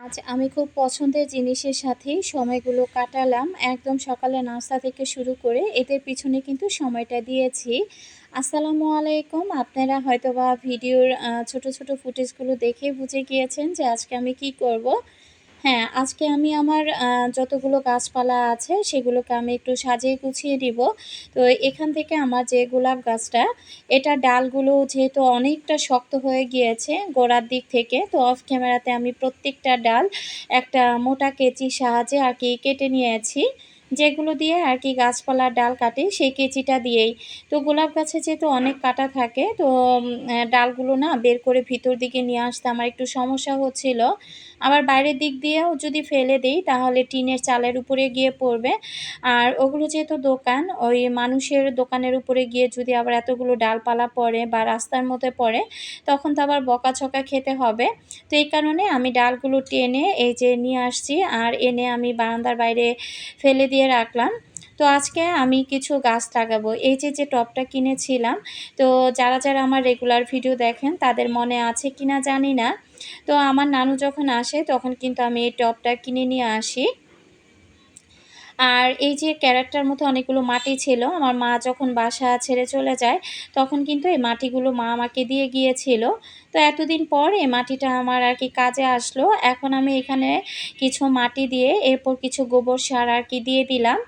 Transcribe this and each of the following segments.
আজ আমি খুব পছন্দের জিনিসের সাথেই সময়গুলো কাটালাম। একদম সকালে নাস্তা থেকে শুরু করে এদের পিছনে কিন্তু সময়টা দিয়েছি। আসসালামু আলাইকুম। আপনারা হয়তোবা ভিডিওর ছোট, ছোট ফুটেজগুলো দেখেই বুঝে গিয়েছেন যে আজকে আমি কি করব। হ্যাঁ, আজকে আমি আমার যতগুলো গাছপালা আছে সেগুলোকে আমি একটু সাজিয়ে গুছিয়ে দিব। তো এখান থেকে আমার যে গোলাপ গাছটা, এটার ডালগুলো যেহেতু অনেকটা শক্ত হয়ে গিয়েছে গোড়ার দিক থেকে, তো অফ ক্যামেরাতে আমি প্রত্যেকটা ডাল একটা মোটা কেচির সাহায্যে কেটে নিয়েছি। যেগুলো দিয়ে গাছপালার ডাল কাটি সেই কেচিটা দিয়েই। তো গোলাপ গাছে যেহেতু অনেক কাটা থাকে, তো ডালগুলো না বের করে ভিতর দিকে নিয়ে আসতে আমার একটু সমস্যা হচ্ছিল। আবার বাইরের দিক দিয়েও যদি ফেলে দেই তাহলে টিনের চালের উপরে গিয়ে পড়বে। আর ওগুলো যেহেতু দোকান, ওই মানুষের দোকানের উপরে গিয়ে যদি আবার এতগুলো ডালপালা পড়ে বা রাস্তার মধ্যে পড়ে, তখন তো আবার বকাঝকা খেতে হবে। তো এই কারণে আমি ডালগুলো টেনে এই যে নিয়ে আসছি, আর এনে আমি বারান্দার বাইরে ফেলে দিয়ে রাখলাম। তো আজকে আমি কিছু গাছ লাগাবো। এই যে টবটা কিনেছিলাম, তো যারা আমার রেগুলার ভিডিও দেখেন তাদের মনে আছে কিনা জানি না। তো আমার নানু যখন আসে তখন কিন্তু আমি এই টবটা কিনে নিয়ে আসি। আর এই যে ক্যারেটটার মধ্যে অনেকগুলো মাটি ছিল, আমার মা যখন বাসা ছেড়ে চলে যায় তখন কিন্তু এই মাটিগুলো মা আমাকে দিয়ে গিয়েছিল। তো এতদিন পর এই মাটিটা আমার কাজে আসলো। এখন আমি এখানে কিছু মাটি দিয়ে এরপর কিছু গোবর সার দিয়ে দিলাম।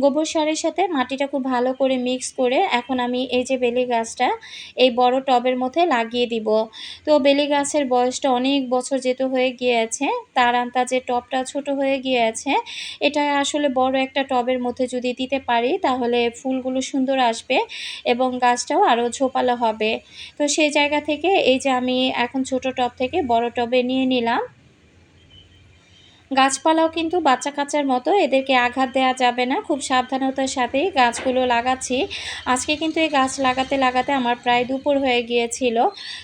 গোবর সারের সাথে মাটিটা খুব ভালো করে মিক্স করে এখন আমি এই যে বেলি গাছটা এই বড় টবের মধ্যে লাগিয়ে দিব। তো বেলি গাছের বয়সটা অনেক বছর যেহেতু হয়ে গিয়েছে, তার আন্দাজে টবটা ছোট হয়ে গিয়েছে। এটা আসলে বড় একটা টবের মধ্যে যদি দিতে পারি তাহলে ফুলগুলো সুন্দর আসবে এবং গাছটাও আরও ঝোপালো হবে। তো সেই জায়গা থেকে এই যে আমি এখন ছোট টব থেকে বড় টবে নিয়ে নিলাম। গাছপালাও কিন্তু বাচ্চা-কাচ্চার মতো, এদেরকে আঘাত দেয়া যাবে না। খুব সাবধানতার সাথেই গাছগুলো লাগাচ্ছি। আজকে কিন্তু এই গাছ লাগাতে, লাগাতে আমার প্রায় দুপুর হয়ে গিয়েছিল।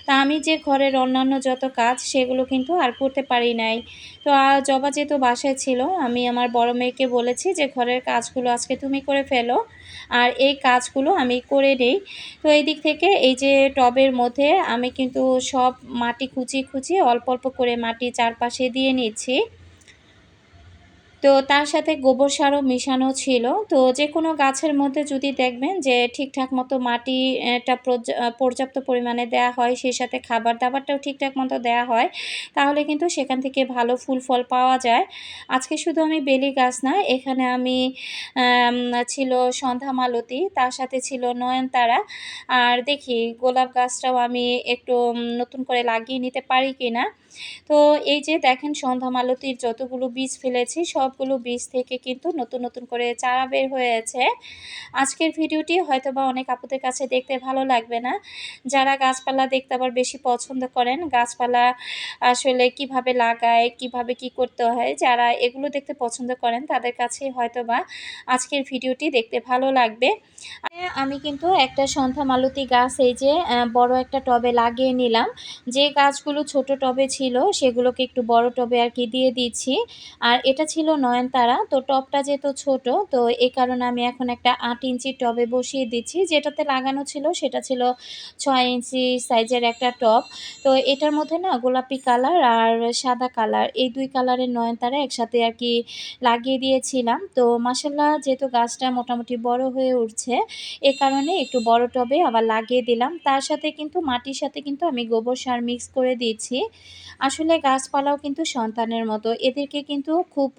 তা আমি যে ঘরের অন্যান্য যত কাজ সেগুলো কিন্তু আর করতে পারি নাই। তো জবা যেহেতু বাসায় ছিল, আমি আমার বড় মেয়েকে বলেছি যে ঘরের কাজগুলো আজকে তুমি করে ফেলো। আর এই কাজগুলো আমি করে নেই। তো এই দিক থেকে এই যে টবের মধ্যে আমি কিন্তু সব মাটি খুঁচিয়ে, খুঁচিয়ে অল্প, অল্প করে মাটি চারপাশে দিয়ে নিচ্ছি। তো তার সাথে গোবর সারও মিশানো ছিল। তো যেকোনো গাছের মধ্যে যদি দেখবেন যে ঠিকঠাক মতো মাটি টা পর্যাপ্ত পরিমাণে দেয়া হয়, সেই সাথে খাবার-দাবারটাও ঠিকঠাক মতো দেয়া হয়, তাহলে কিন্তু সেখান থেকে ভালো ফুল-ফল পাওয়া যায়। আজকে শুধু আমি বেলি গাছ না, এখানে আমি আম ছিল সন্ধ্যামালতী, তার সাথে ছিল নয়নতারা। আর দেখি গোলাপ গাছটাও আমি একটু নতুন করে লাগিয়ে নিতে পারি কিনা। তো এই যে দেখেন সন্ধ্যামালতীর যতগুলো বীজ ফেলেছি সবগুলো বীজ থেকে কিন্তু নতুন, নতুন করে চারা বের হয়েছে। আজকের ভিডিওটি হয়তোবা অনেক আপুদের কাছে দেখতে ভালো লাগবে না। যারা গাছপালা দেখতে আবার বেশি পছন্দ করেন, গাছপালা আসলে কিভাবে লাগায়, কিভাবে কি করতে হয়, যারা এগুলো দেখতে পছন্দ করেন তাদের কাছেই হয়তোবা আজকের ভিডিওটি দেখতে ভালো লাগবে। আমি কিন্তু একটা সন্ধ্যামালতী গাছ এই যে বড় একটা টবে লাগিয়ে নিলাম। যে গাছগুলো ছোট টবে ছিল সেগুলোকে একটু বড় টবে দিয়ে দিচ্ছি। আর এটা ছিল নয়নতারা। তো টবটা যেহেতু ছোট, তো এই কারণে আমি এখন একটা ৮ ইঞ্চির টবে বসিয়ে দিচ্ছি। যেটাতে লাগানো ছিল সেটা ছিল ৬ ইঞ্চি সাইজের একটা টব। তো এটার মধ্যে না গোলাপি কালার আর সাদা কালার, এই ২ কালারের নয়নতারা একসাথে লাগিয়ে দিয়েছিলাম। তো মাশাআল্লাহ যেহেতু গাছটা মোটামুটি বড় হয়ে উঠছে, এ কারণে একটু বড় টবে আবার লাগিয়ে দিলাম। তার সাথে কিন্তু মাটির সাথে কিন্তু আমি গোবর সার মিক্স করে দিয়েছি। আসলে গাছপালাও কিন্তু সন্তানের মতো। এদেরকে কিন্তু খুব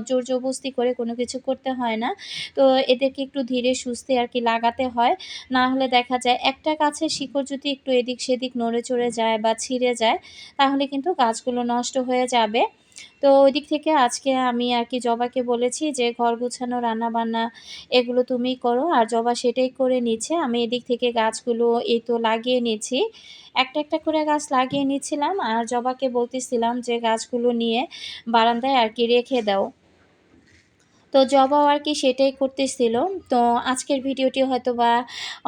জোর-জবরদস্তি করে কোনো কিছু করতে হয় না। তো এদেরকে একটু ধীরে সুস্থে লাগাতে হয়। না হলে দেখা যায় একটা গাছের শিকড় যদি একটু এদিক-সেদিক নড়ে চড়ে যায় বা ছিঁড়ে যায়, তাহলে কিন্তু গাছগুলো নষ্ট হয়ে যাবে। তো ওইদিক থেকে আজকে আমি জবাকে বলেছি যে, "ঘর গুছানো, রান্নাবান্না এগুলো তুমিই করো।" আর জবা সেটাই করে নিচ্ছে। আমি এদিক থেকে গাছগুলো এই তো লাগিয়ে নিচ্ছি। একটা, একটা করে গাছ লাগিয়ে নিচ্ছিলাম আর জবাকে বলতেছিলাম যে, "গাছগুলো নিয়ে বারান্দায় রেখে দাও।" তো তো জবাও আর কি সেটাই করতেছিল। তো আজকের ভিডিওটি হয়তোবা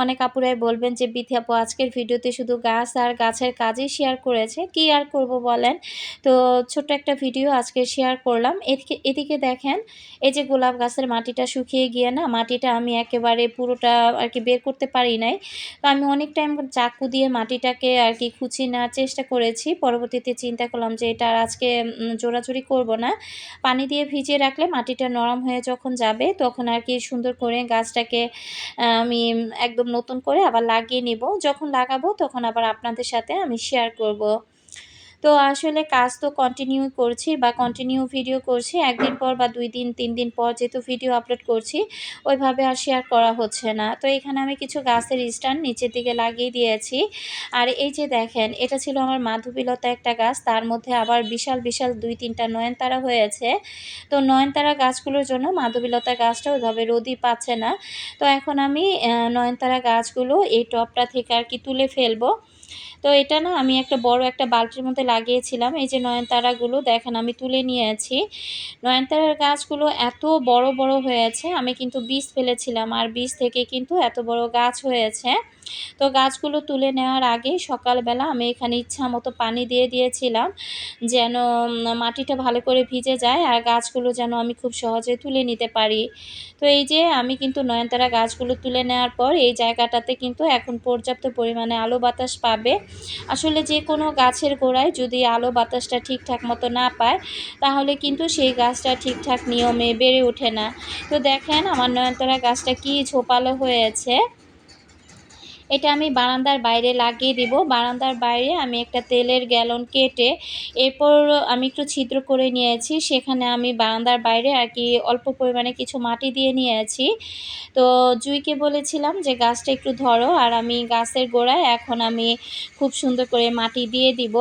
অনেক আপুরাই বলবেন যে বিথি আপু আজকের ভিডিওতে শুধু গাছ আর গাছের কাজই শেয়ার করেছে, কি আর করব বলেন। তো ছোট্ট একটা ভিডিও আজকে শেয়ার করলাম। এদিকে দেখেন এই যে গোলাপ গাছের মাটিটা শুকিয়ে গিয়ে না, মাটিটা আমি একেবারে পুরোটা আর কি বের করতে পারি নাই। তো আমি অনেক টাইম চাকু দিয়ে মাটিটাকে আর কি খুঁচিয়ে নেওয়ার চেষ্টা করেছি। পরবর্তীতে চিন্তা করলাম যে এটা আর আজকে জোরাজুরি করব না, পানি দিয়ে ভিজিয়ে রাখলে মাটিটা নরম হয়ে যখন যাবে তখন আর কি সুন্দর করে গাছটাকে আমি একদম নতুন করে আবার লাগিয়ে নিব। যখন লাগাবো তখন আবার আপনাদের সাথে আমি শেয়ার করব। তো আসলে কাজ তো কন্টিনিউ করছি বা কন্টিনিউ ভিডিও করছি, একদিন পর বা 2 দিন 3 দিন পর যেহেতু ভিডিও আপলোড করছি ওইভাবে আর শেয়ার করা হচ্ছে না। তো এখানে আমি কিছু গাছের স্ট্যান্ড নিচের দিকে লাগিয়ে দিয়েছি। আর এই যে দেখেন এটা ছিল আমার মাধবীলতা একটা গাছ, তার মধ্যে আবার বিশাল বিশাল 2-3টা নয়নতারা হয়েছে। তো নয়নতারা গাছগুলোর জন্য মাধবীলতা গাছটা ওইভাবে রোদই পাচ্ছে না। তো এখন আমি নয়নতারা গাছগুলো এই টবটা থেকে আর কি তুলে ফেলবো। তো এটা না আমি একটা বড় একটা বালতির মধ্যে লাগিয়েছিলাম। এই যে নয়নতারাগুলো দেখেন আমি তুলে নিয়েছি। নয়নতারার গাছগুলো এত বড় বড় হয়েছে, আমি কিন্তু বীজ ফেলেছিলাম আর বীজ থেকে কিন্তু এত বড় গাছ হয়েছে। তো গাছগুলো তুলে নেওয়ার আগে সকালবেলা আমি এখানে ইচ্ছা মতো পানি দিয়ে দিয়েছিলাম, যেন মাটিটা ভালো করে ভিজে যায় আর গাছগুলো যেন আমি খুব সহজে তুলে নিতে পারি। তো এই যে আমি কিন্তু নয়নতারা গাছগুলো তুলে নেওয়ার পর এই জায়গাটাতে কিন্তু এখন পর্যাপ্ত পরিমাণে আলো বাতাস পাবে। আসলে যে কোনো গাছের গোড়ায় যদি আলো বাতাসটা ঠিকঠাক মতো না পায় তাহলে কিন্তু সেই গাছটা ঠিকঠাক নিয়মে বেড়ে ওঠে না। তো দেখেন আমার নয়নতারা গাছটা কি ঝোপালো হয়েছে। এটা আমি বারান্দার বাইরে লাগিয়ে দিব। বারান্দার বাইরে আমি একটা তেলের গ্যালন কেটে এরপর আমি একটু ছিদ্র করে নিয়েছি, সেখানে আমি বারান্দার বাইরে আর কি অল্প পরিমাণে কিছু মাটি দিয়ে নিয়েছি। তো জুঁইকে বলেছিলাম যে গাছটা একটু ধরো, আর আমি গাছের গোড়ায় এখন আমি খুব সুন্দর করে মাটি দিয়ে দিব।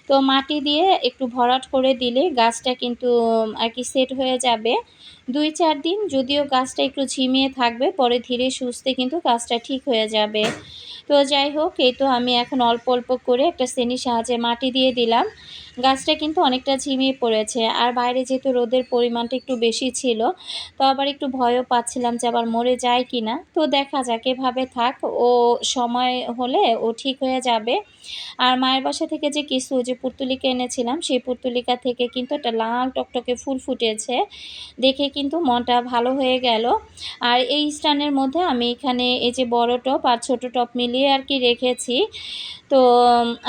তো মাটি দিয়ে একটু ভরাট করে দিলে গাছটা কিন্তু আর কি সেট হয়ে যাবে। 2-4 দিন যদিও গাছটা একটু ঝিমিয়ে থাকবে, পরে ধীরে সুস্থে কিন্তু গাছটা ঠিক হয়ে যাবে। তো যাই হোক, এই তো আমি এখন অল্প অল্প করে একটা শ্রেণীর সাহায্যে মাটি দিয়ে দিলাম। গাছটা কিন্তু অনেকটা ঝিমিয়ে পড়েছে, আর বাইরে যেহেতু রোদের পরিমাণটা একটু বেশি ছিল, তো আবার একটু ভয়ও পাচ্ছিলাম যে আবার মরে যায় কি না। তো দেখা যাক, এভাবে থাক, ও সময় হলে ও ঠিক হয়ে যাবে। আর মায়ের বাসা থেকে যে কিছু যে পুর্তুলিকা এনেছিলাম সেই পুর্তুলিকা থেকে কিন্তু একটা লাল টকটকে ফুল ফুটেছে, দেখে কিন্তু মনটা ভালো হয়ে গেল। আর এই স্ট্যান্ডের মধ্যে আমি এখানে এই যে বড় টব আর ছোট টব মিলিয়ে আর কি রেখেছি। তো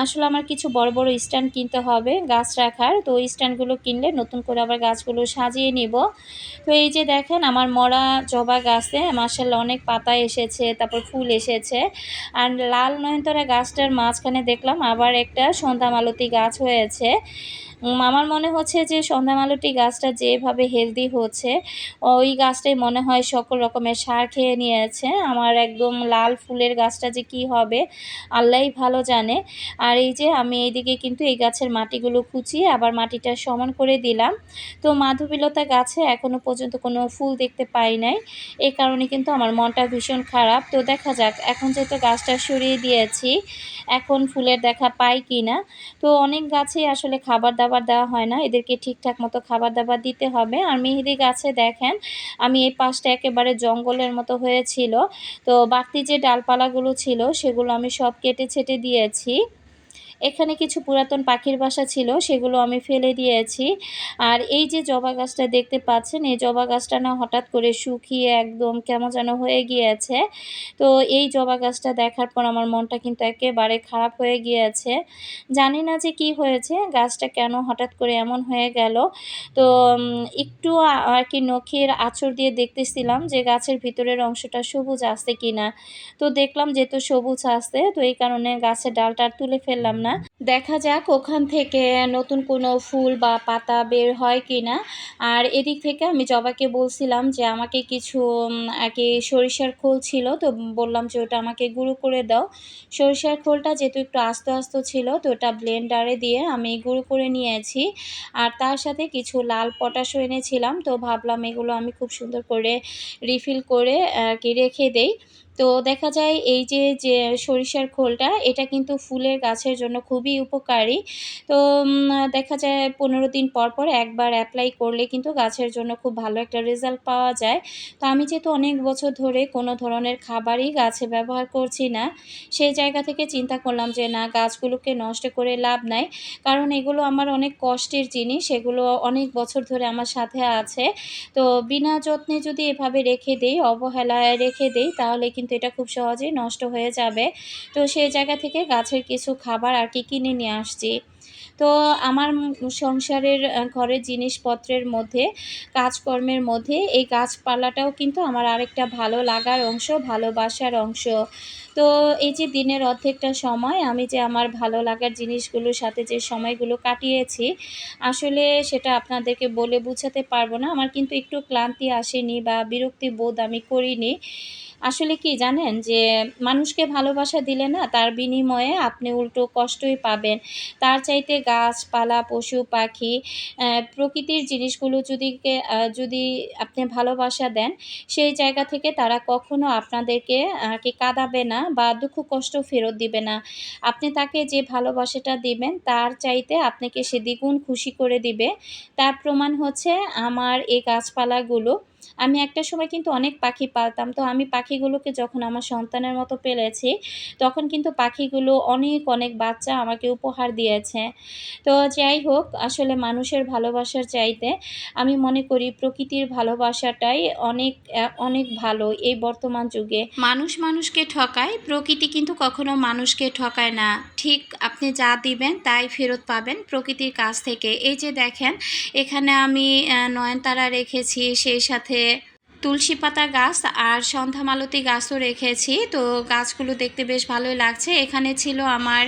আসলে আমার কিছু বড় বড় স্ট্যান্ড কিনতে হবে গাছ রাখার, তো ওই স্ট্যান্ডগুলো কিনলে নতুন করে আবার গাছগুলো সাজিয়ে নিব। তো এই যে দেখেন আমার মরা জবা গাছে মাশাআল্লাহ অনেক পাতা এসেছে, তারপর ফুল এসেছে। আর লাল নয়নতারা গাছটার মাঝখানে দেখলাম আবার একটা সন্ধ্যা মালতী গাছ হয়েছে। আমার মনে হচ্ছে যে সন্ধ্যামালতী গাছটা যেভাবে হেলদি হচ্ছে, ওই গাছটাই মনে হয় সকল রকমের সার খেয়ে নিয়েছে। আমার একদম লাল ফুলের গাছটা যে কি হবে আল্লাহই ভালো জানে। আর এই যে আমি এইদিকে কিন্তু এই গাছের মাটিগুলো কুচিয়ে আবার মাটিটা সমান করে দিলাম। তো মাধবীলতা গাছে এখনো পর্যন্ত কোনো ফুল দেখতে পাই নাই, এই কারণে কিন্তু আমার মনটা ভীষণ খারাপ। তো দেখা যাক, এখন যেহেতু গাছটা সরিয়ে দিয়েছি এখন ফুলের দেখা পাই কি না। তো অনেক গাছেই আসলে খাবার দাবার দেওয়া হয় না, এদেরকে ঠিকঠাক মতো খাবার দাবার দিতে হবে। আর মেহেদি গাছে দেখেন আমি এই পাশটা একেবারে জঙ্গলের মতো হয়েছিল, তো বাড়তি যে ডালপালাগুলো ছিল সেগুলো আমি সব কেটে ছেটে দিয়েছি। এখানে কিছু পুরাতন পাখির বাসা ছিল, সেগুলো আমি ফেলে দিয়েছি। আর এই যে জবা গাছটা দেখতে পাচ্ছেন, এই জবা গাছটা না হঠাৎ করে শুকিয়ে একদম কেমন যেন হয়ে গিয়েছে। তো এই জবা গাছটা দেখার পর আমার মনটা কিন্তু একেবারে খারাপ হয়ে গিয়েছে। জানি না যে কি হয়েছে, গাছটা কেন হঠাৎ করে এমন হয়ে গেল। তো একটু আর কি নখের আঁচড় দিয়ে দেখতেছিলাম যে গাছের ভিতরের অংশটা সবুজ আছে কিনা। তো দেখলাম যেহেতু সবুজ আছে, তো এই কারণে গাছের ডালটা আর তুলে ফেললাম না। দেখা যাক ওখান থেকে নতুন কোনো ফুল বা পাতা বের হয় কিনা। আর এদিক থেকে আমি জবাকে বলছিলাম যে আমাকে কিছু আর কি সরিষার খোল ছিল, তো বললাম যে ওটা আমাকে গুঁড়ো করে দাও। সরিষার খোলটা যেহেতু একটু আস্ত আস্ত ছিল, তো ওটা ব্লেন্ডারে দিয়ে আমি গুঁড়ো করে নিয়েছি। আর তার সাথে কিছু লাল পটাশও এনেছিলাম, তো ভাবলাম এগুলো আমি খুব সুন্দর করে রিফিল করে আর কি রেখে দেই। তো দেখা যায় এই যে সরিষার খোলটা এটা কিন্তু ফুলের গাছের জন্য খুবই উপকারী। তো দেখা যায় ১৫ দিন পর, পর একবার এপ্লাই করলে কিন্তু গাছের জন্য খুব ভালো একটা রেজাল্ট পাওয়া যায়। তো আমি যেহেতু অনেক বছর ধরে কোনো ধরনের খাবারই গাছে ব্যবহার করছি না, সেই জায়গা থেকে চিন্তা করলাম যে না, গাছগুলোকে নষ্ট করে লাভ নাই। কারণ এগুলো আমার অনেক কষ্টের জিনিস, এগুলো অনেক বছর ধরে আমার সাথে আছে। তো বিনা যত্নে যদি এভাবে রেখে দেই, অবহেলায় রেখে দেই, তাহলে কিন্তু এটা খুব সহজেই নষ্ট হয়ে যাবে। তো সেই জায়গা থেকে গাছের কিছু খাবার আর কি কিনে নিয়ে আসছি। তো আমার সংসারের ঘরের জিনিসপত্রের মধ্যে, কাজকর্মের মধ্যে এই গাছপালাটাও কিন্তু আমার আরেকটা ভালো লাগার অংশ, ভালোবাসার অংশ। তো এই যে দিনের অর্ধেকটা সময় আমি যে আমার ভালো লাগার জিনিসগুলোর সাথে যে সময়গুলো কাটিয়েছি, আসলে সেটা আপনাদেরকে বলে বুঝাতে পারব না। আমার কিন্তু একটু ক্লান্তি আসেনি বা বিরক্তি বোধ আমি করিনি। আসলে কি জানেন? যে মানুষকে ভালোবাসা দিলে না, তার বিনিময়ে আপনি উল্টো কষ্টই পাবেন। তার চাইতে গাছপালা, পশু-পাখি, প্রকৃতির জিনিসগুলো যদি আপনি ভালোবাসা দেন, সেই জায়গা থেকে তারা কখনো আপনাদেরকে কি কাঁদাবে না বা দুঃখ কষ্ট ফেরত দিবে না। আপনি তাকে যে ভালোবাসাটা দিবেন, তার চাইতে আপনাকে সে দ্বিগুণ খুশি করে দিবে। তার প্রমাণ হচ্ছে আমার এই গাছপালাগুলো। আমি একটা সময় কিন্তু অনেক পাখি পালতাম। তো আমি পাখিগুলোকে যখন আমার সন্তানের মতো পেলেছি, তখন কিন্তু পাখিগুলো অনেক, অনেক বাচ্চা আমাকে উপহার দিয়েছে। তো যাই হোক, আসলে মানুষের ভালোবাসার চাইতে আমি মনে করি প্রকৃতির ভালোবাসাটাই অনেক ভালো এই বর্তমান যুগে। মানুষ মানুষকে ঠকায়, প্রকৃতি কিন্তু কখনো মানুষকে ঠকায় না। ঠিক আপনি যা দিবেন তাই ফেরত পাবেন প্রকৃতির কাছ থেকে। এই যে দেখেন, এখানে আমি নয়নতারা রেখেছি, সেই সাথে তুলসী পাতা গাছ আর সন্ধ্যামালতী গাছও রেখেছি। তো গাছগুলো দেখতে বেশ ভালোই লাগছে। এখানে ছিল আমার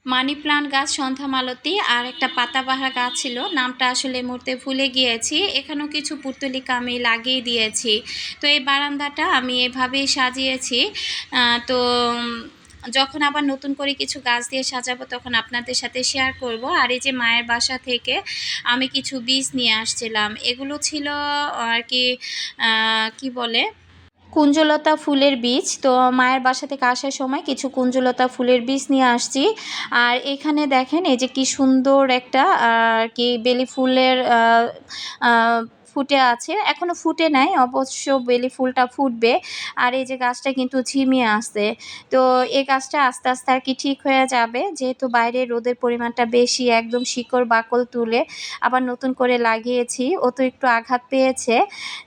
মানি প্লান্ট গাছ, সন্ধ্যামালতী, আর একটা পাতাবাহার গাছ ছিল, নামটা আসলে এই মুহূর্তে ভুলে গিয়েছি। এখানেও কিছু পুর্তলিকা আমি লাগিয়ে দিয়েছি। তো এই বারান্দাটা আমি এভাবেই সাজিয়েছি। তো যখন আবার নতুন করে কিছু গাছ দিয়ে সাজাবো তখন আপনাদের সাথে শেয়ার করব। আর এই যে মায়ের বাসা থেকে আমি কিছু বীজ নিয়ে আসছিলাম, এগুলো ছিল আর কি কি বলে, কুঞ্জলতা ফুলের বীজ। তো মায়ের বাসা থেকে আসার সময় কিছু কুঞ্জলতা ফুলের বীজ নিয়ে আসছি। আর এখানে দেখেন এই যে কি সুন্দর একটা আর কি বেলি ফুলের ফুটে আছে, এখনো ফুটে নাই, অবশ্য বেলি ফুলটা ফুটবে। আর এই যে গাছটা কিন্তু ঝিমিয়ে আসছে। তো এই গাছটা আস্তে আস্তে আর কি ঠিক হয়ে যাবে, যেহেতু বাইরে রোদের পরিমাণটা বেশি, একদম শিকড় বাকল তুলে আবার নতুন করে লাগিয়েছি, ও তো একটু আঘাত পেয়েছে।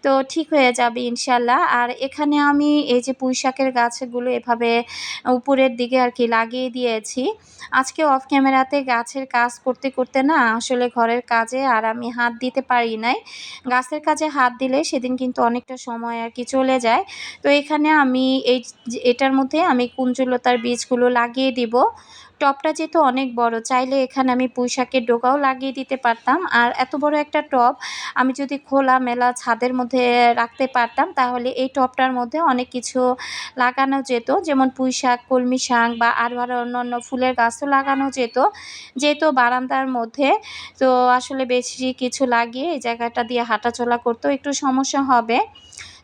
তো ঠিক হয়ে যাবে ইনশাল্লাহ। আর এখানে আমি এই যে পুঁই শাকের গাছগুলো এভাবে উপরের দিকে আর কি লাগিয়ে দিয়েছি। আজকে অফ ক্যামেরাতে গাছের কাজ করতে করতে না, আসলে ঘরের কাজে আর আমি হাত দিতে পারি নাই। গাছের কাজে হাত দিলে সেদিন কিন্তু অনেকটা সময় আর কি চলে যায়। তো এখানে আমি এটার মধ্যে আমি কুঞ্জলতার বীজগুলো লাগিয়ে দিব। টবটা যেহেতু অনেক বড়, চাইলে এখানে আমি পুঁই শাকের ডোগাও লাগিয়ে দিতে পারতাম। আর এত বড় একটা টব আমি যদি খোলামেলা ছাদের মধ্যে রাখতে পারতাম, তাহলে এই টবটার মধ্যে অনেক কিছু লাগানো যেত, যেমন পুঁই শাক, কলমি শাক বা আরও অন্যান্য ফুলের গাছও লাগানো যেত। যেহেতু বারান্দার মধ্যে, তো আসলে বেশি কিছু লাগিয়ে এই জায়গাটা দিয়ে হাঁটাচলা করতেও একটু সমস্যা হবে।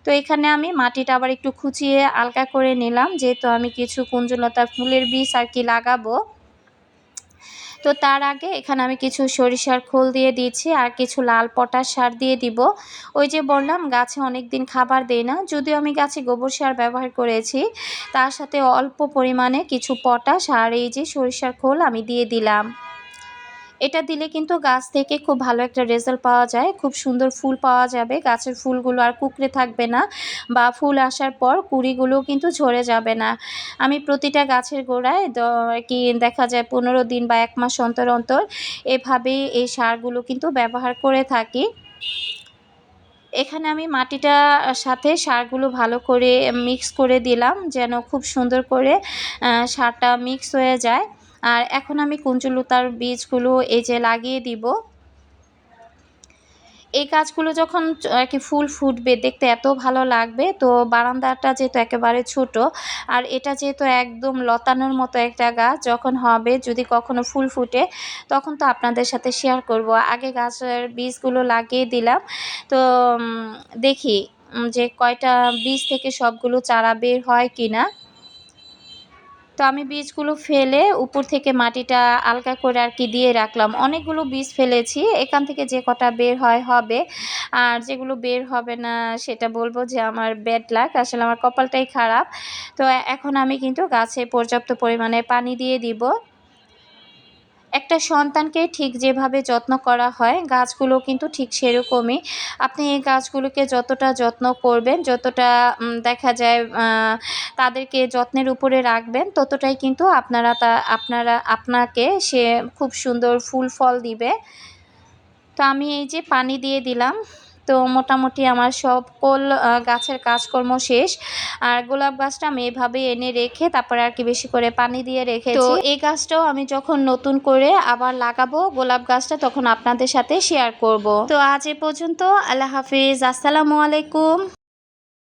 তো এখানে আমি মাটিটা আবার একটু খুঁচিয়ে আলগা করে নিলাম, যেহেতু আমি কিছু কুঞ্জলতা ফুলের বীজ আর কি লাগাবো। তো তার আগে এখানে আমি কিছু সরিষার খোল দিয়ে দিয়েছি আর কিছু লাল পটাশ সার দিয়ে দিব। ওই যে বললাম গাছে অনেক দিন খাবার দেই না, যদিও আমি গাছে গোবর সার ব্যবহার করেছি, তার সাথে অল্প পরিমাণে কিছু পটাশ আর এই যে সরিষার খোল আমি দিয়ে দিলাম। এটা দিলে কিন্তু গাছ থেকে খুব ভালো একটা রেজাল্ট পাওয়া যায়, খুব সুন্দর ফুল পাওয়া যাবে, গাছের ফুলগুলো আর কুঁকড়ে থাকবে না, বা ফুল আসার পর কুঁড়িগুলোও কিন্তু ঝরে যাবে না। আমি প্রতিটা গাছের গোড়ায় কি দেখা যায় 15 দিন বা 1 মাস অন্তর অন্তর এভাবেই এই সারগুলো কিন্তু ব্যবহার করে থাকি। এখানে আমি মাটিটা সাথে সারগুলো ভালো করে মিক্স করে দিলাম, যেন খুব সুন্দর করে সারটা মিক্স হয়ে যায়। আর এখন আমি কুঞ্জলতার বীজগুলো এই যে লাগিয়ে দিব। এই গাছগুলো যখন আর কি ফুল ফুটবে, দেখতে এত ভালো লাগবে। তো বারান্দাটা যেহেতু একেবারে ছোট, আর এটা যেহেতু একদম লতানোর মতো একটা গাছ, যখন হবে যদি কখনো ফুল ফুটে, তখন তো আপনাদের সাথে শেয়ার করব। আগে গাছের বীজগুলো লাগিয়ে দিলাম। তো দেখি যে কয়টা বীজ থেকে সবগুলো চারা বের হয় কিনা। তো আমি বীজগুলো ফেলে উপর থেকে মাটিটা আলগা করে আর কি দিয়ে রাখলাম। অনেকগুলো বীজ ফেলেছি, এখান থেকে যে কটা বের হয় হবে, আর যেগুলো বের হবে না সেটা বলবো যে আমার ব্যাড লাক, আসলে আমার কপালটাই খারাপ। তো এখন আমি কিন্তু গাছে পর্যাপ্ত পরিমাণে পানি দিয়ে দিব। একটা সন্তানকে ঠিক যেভাবে যত্ন করা হয় গাছগুলো কিন্তু ঠিক সেরকমই। আপনি এই গাছগুলোকে যতটা যত্ন করবেন, যতটা দেখা যায় তাদেরকে যত্নের উপরে রাখবেন, ততটাই কিন্তু আপনাকে সে খুব সুন্দর ফুল ফল দিবে। তো আমি এই যে পানি দিয়ে দিলাম। তো মোটামুটি আমার সকল গাছের কাজকর্ম শেষ। আর গোলাপ গাছটা আমি এভাবে এনে রেখে তারপরে আর কি বেশি করে পানি দিয়ে রেখেছি। তো এই গাছটাও আমি যখন নতুন করে আবার লাগাবো গোলাপ গাছটা, তখন আপনাদের সাথে শেয়ার করব। তো আজ এ পর্যন্ত। আল্লাহ হাফিজ। আসসালামু আলাইকুম।